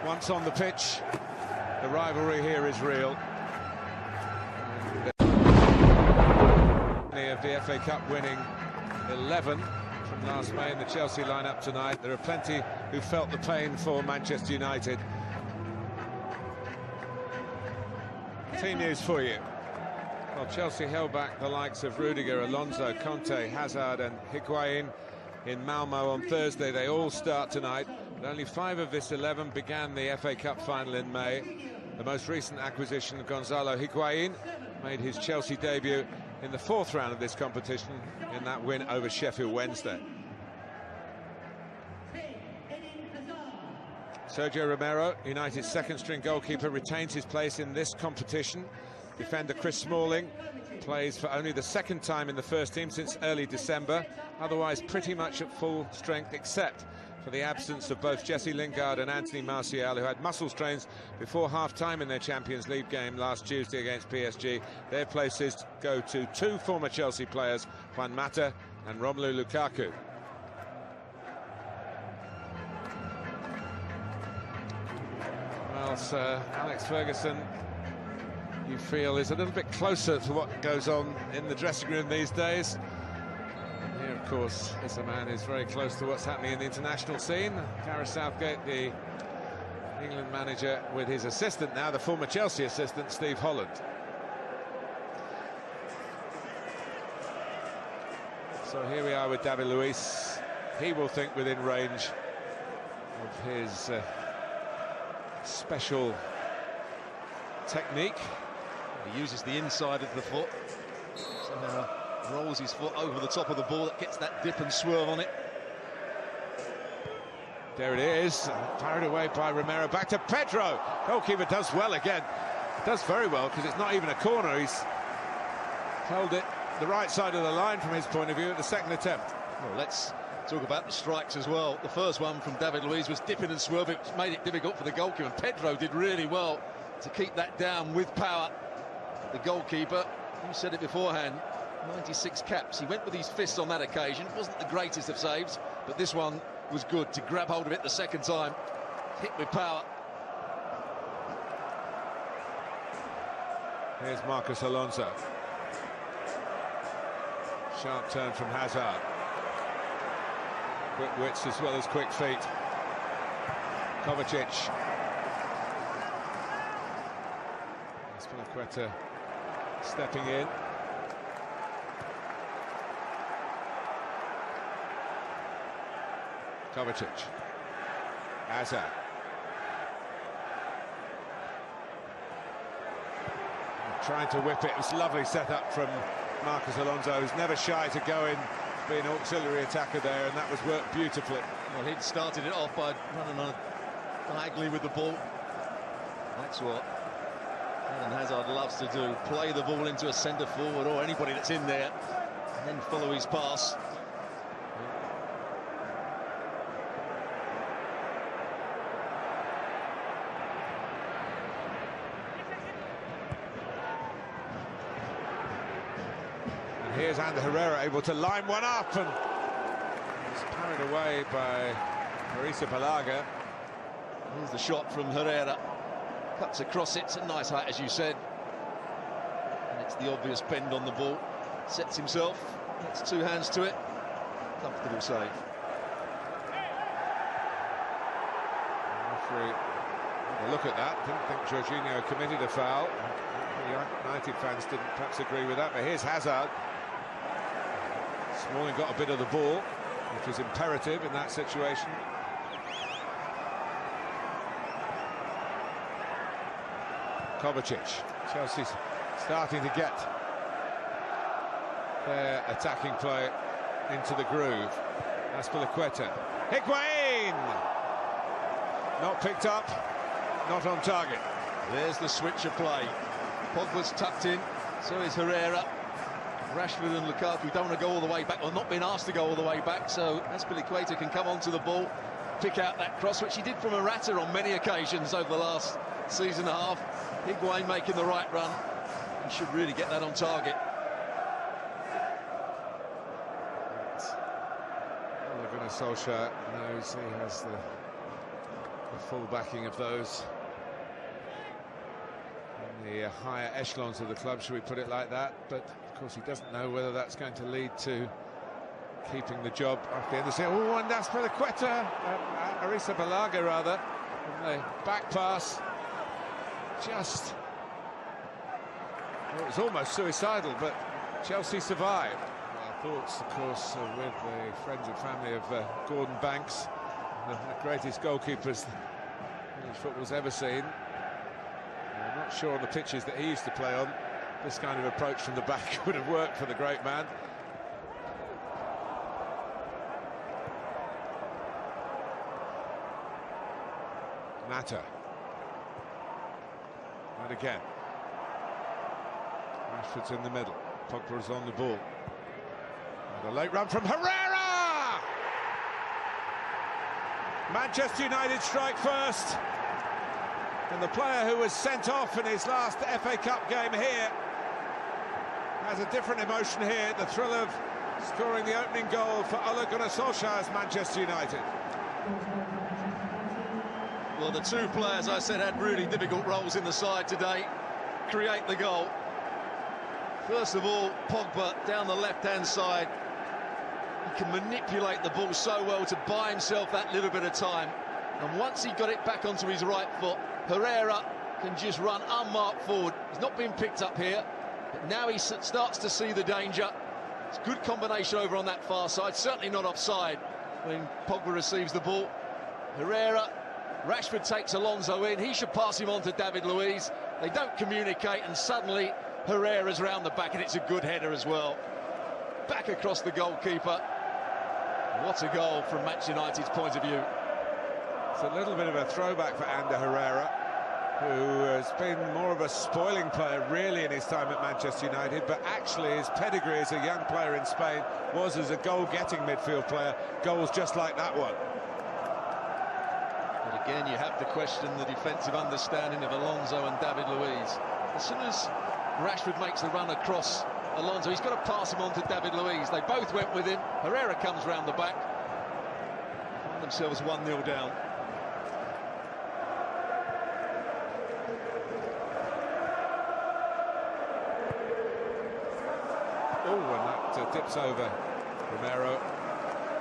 once on the pitch, the rivalry here is real. Of the FA Cup winning 11 from last May in the Chelsea lineup tonight. There are plenty who felt the pain for Manchester United. Team news for you. Well, Chelsea held back the likes of Rudiger, Alonso, Conte, Hazard and Higuain in Malmo on Thursday. They all start tonight, but only 5 of this 11 began the FA Cup final in May. The most recent acquisition, Gonzalo Higuain, made his Chelsea debut in the 4th round of this competition in that win over Sheffield Wednesday. Sergio Romero, United's second-string goalkeeper, retains his place in this competition. Defender Chris Smalling plays for only the 2nd time in the first team since early December, otherwise pretty much at full strength except for the absence of both Jesse Lingard and Anthony Martial, who had muscle strains before half-time in their Champions League game last Tuesday against PSG. Their places go to 2 former Chelsea players, Juan Mata and Romelu Lukaku. Well, Sir Alex Ferguson, you feel, is a little bit closer to what goes on in the dressing room these days. Here, of course, is a man who's very close to what's happening in the international scene. Gareth Southgate, the England manager, with his assistant now, the former Chelsea assistant, Steve Holland. So here we are with David Luiz. He will think within range of his special technique. He uses the inside of the foot. Somehow rolls his foot over the top of the ball, that gets that dip and swerve on it. There it is, carried away by Romero, back to Pedro. Goalkeeper does well again, does very well, because it's not even a corner. He's held it the right side of the line from his point of view at the 2nd attempt. Well, let's talk about the strikes as well. The first one from David Luiz was dipping and swerving, which made it difficult for the goalkeeper. Pedro did really well to keep that down with power. The goalkeeper, you said it beforehand, 96 caps. He went with his fist on that occasion. It wasn't the greatest of saves, but this one was good to grab hold of it the 2nd time. Hit with power. Here's Marcos Alonso. Sharp turn from Hazard. Quick wits as well as quick feet. Kovacic. Spilicueta stepping in. Kovacic. Hazard. Trying to whip it. It was a lovely setup from Marcos Alonso, who's never shy to go in, be an auxiliary attacker there, and that was worked beautifully. Well, he'd started it off by running on diagonally with the ball. That's what Eden Hazard loves to do, play the ball into a centre forward or anybody that's in there, and then follow his pass. And here's Ander Herrera able to line one up, and it's parried away by Marisa Balaga. Here's the shot from Herrera. Cuts across it, it's a nice height, as you said. And it's the obvious bend on the ball. Sets himself, gets 2 hands to it. Comfortable save. Referee, look at that. Didn't think Jorginho committed a foul. The United fans didn't perhaps agree with that, but here's Hazard. Smalling got a bit of the ball, which was imperative in that situation. Kovacic. Chelsea's starting to get their attacking play into the groove. Spilicueta. Higuain! Not picked up, not on target. There's the switch of play. Pogba's tucked in, so is Herrera. Rashford and Lukaku don't want to go all the way back, or not being asked to go all the way back, so Spilicueta can come onto the ball, pick out that cross, which he did from Morata on many occasions over the last season and a half. Higuain making the right run. He should really get that on target. Ole Gunnar Solskjaer knows he has the full backing of those in the higher echelons of the club, should we put it like that. But of course he doesn't know whether that's going to lead to keeping the job at the end of the season. Oh, and that's Arisa Balaga rather, from the back pass. Just, well, it was almost suicidal, but Chelsea survived. Our thoughts, of course, with the friends and family of Gordon Banks, the greatest goalkeepers English football's ever seen. I'm not sure on the pitches that he used to play on, this kind of approach from the back would have worked for the great man. Mata. And again. Rashford's in the middle. Pogba's on the ball. And a late run from Herrera! Manchester United strike first. And the player who was sent off in his last FA Cup game here has a different emotion here. The thrill of scoring the opening goal for Ole Gunnar Solskjaer's Manchester United. Well, the two players I said had really difficult roles in the side today create the goal. First of all, Pogba down the left-hand side. He can manipulate the ball so well to buy himself that little bit of time. And once he got it back onto his right foot, Herrera can just run unmarked forward. He's not been picked up here, but now he starts to see the danger. It's a good combination over on that far side, certainly not offside when Pogba receives the ball. Herrera, Rashford takes Alonso in, he should pass him on to David Luiz. They don't communicate, and suddenly Herrera's round the back, and it's a good header as well. Back across the goalkeeper. What a goal from Manchester United's point of view. It's a little bit of a throwback for Ander Herrera, who has been more of a spoiling player really in his time at Manchester United, but actually his pedigree as a young player in Spain was as a goal-getting midfield player. Goals just like that one. But again, you have to question the defensive understanding of Alonso and David Luiz. As soon as Rashford makes the run across Alonso, he's got to pass him on to David Luiz. They both went with him. Herrera comes round the back. Find themselves 1-0 down. Oh, and that dips over Romero.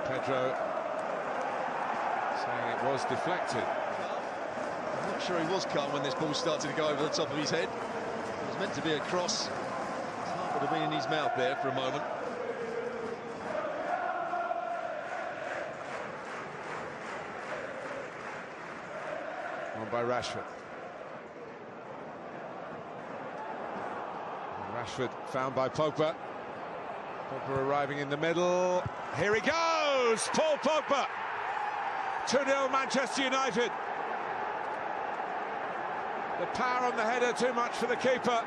Pedro saying it was deflected. I'm not sure he was calm when this ball started to go over the top of his head. It was meant to be a cross. His heart would have been in his mouth there for a moment. On by Rashford. Rashford found by Pogba. Pogba arriving in the middle. Here he goes! Paul Pogba! 2-0 Manchester United. The power on the header too much for the keeper.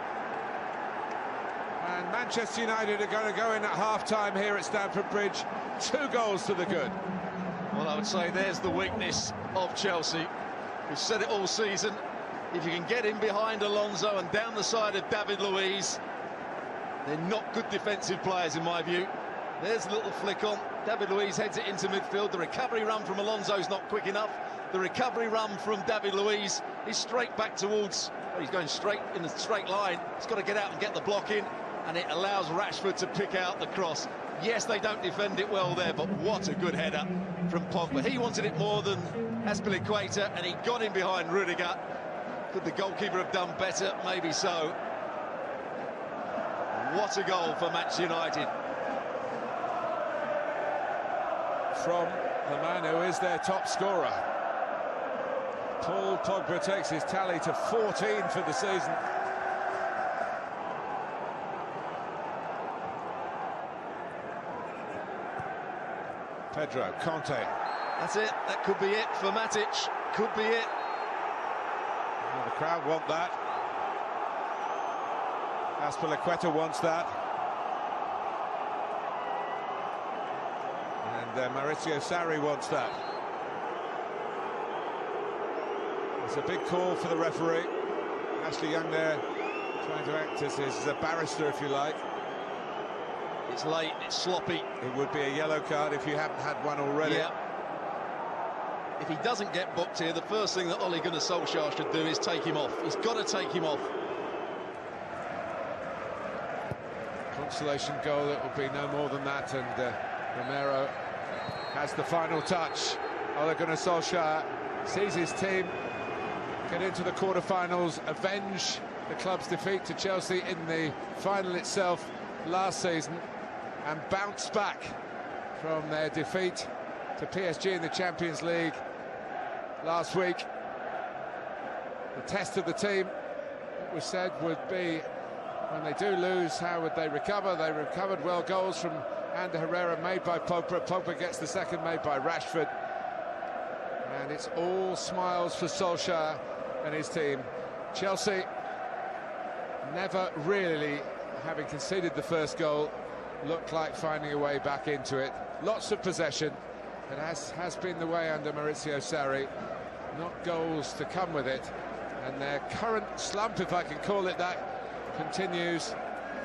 And Manchester United are going to go in at half-time here at Stamford Bridge. 2 goals to the good. Well, I would say there's the weakness of Chelsea. We've said it all season. If you can get in behind Alonso and down the side of David Luiz, they're not good defensive players in my view. There's a little flick on. David Luiz heads it into midfield. The recovery run from Alonso's not quick enough. The recovery run from David Luiz is straight back towards... Well, he's going straight in a straight line. He's got to get out and get the block in, and it allows Rashford to pick out the cross. Yes, they don't defend it well there, but what a good header from Pogba. He wanted it more than Azpilicueta, and he got in behind Rudiger. Could the goalkeeper have done better? Maybe so. What a goal for Manchester United. From the man who is their top scorer. Paul Pogba takes his tally to 14 for the season. Pedro, Conte. That's it. That could be it for Matic. Could be it. Well, the crowd want that. Azpilicueta wants that. And Maurizio Sarri wants that. It's a big call for the referee. Ashley Young there trying to act as his barrister, if you like. It's late, it's sloppy. It would be a yellow card if you haven't had one already. Yeah. if he doesn't get booked here, the first thing that Ole Gunnar Solskjaer should do is take him off. He's got to take him off. Consolation goal, it will be no more than that, and Romero has the final touch. Ole Gunnar Solskjaer sees his team get into the quarter-finals, avenge the club's defeat to Chelsea in the final itself last season, and bounce back from their defeat to PSG in the Champions League last week. The test of the team, it was said, would be when they do lose, how would they recover? They recovered well. Goals from Ander Herrera made by Pogba. Pogba gets the second, made by Rashford. And it's all smiles for Solskjaer and his team. Chelsea, never really, having conceded the first goal, looked like finding a way back into it. Lots of possession, and has been the way under Maurizio Sarri. Not goals to come with it. And their current slump, if I can call it that, continues.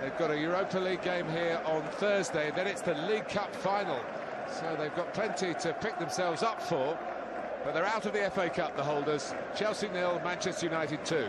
They've got a Europa League game here on Thursday, then it's the League Cup final. So they've got plenty to pick themselves up for. But they're out of the FA Cup, the holders. Chelsea 0, Manchester United 2.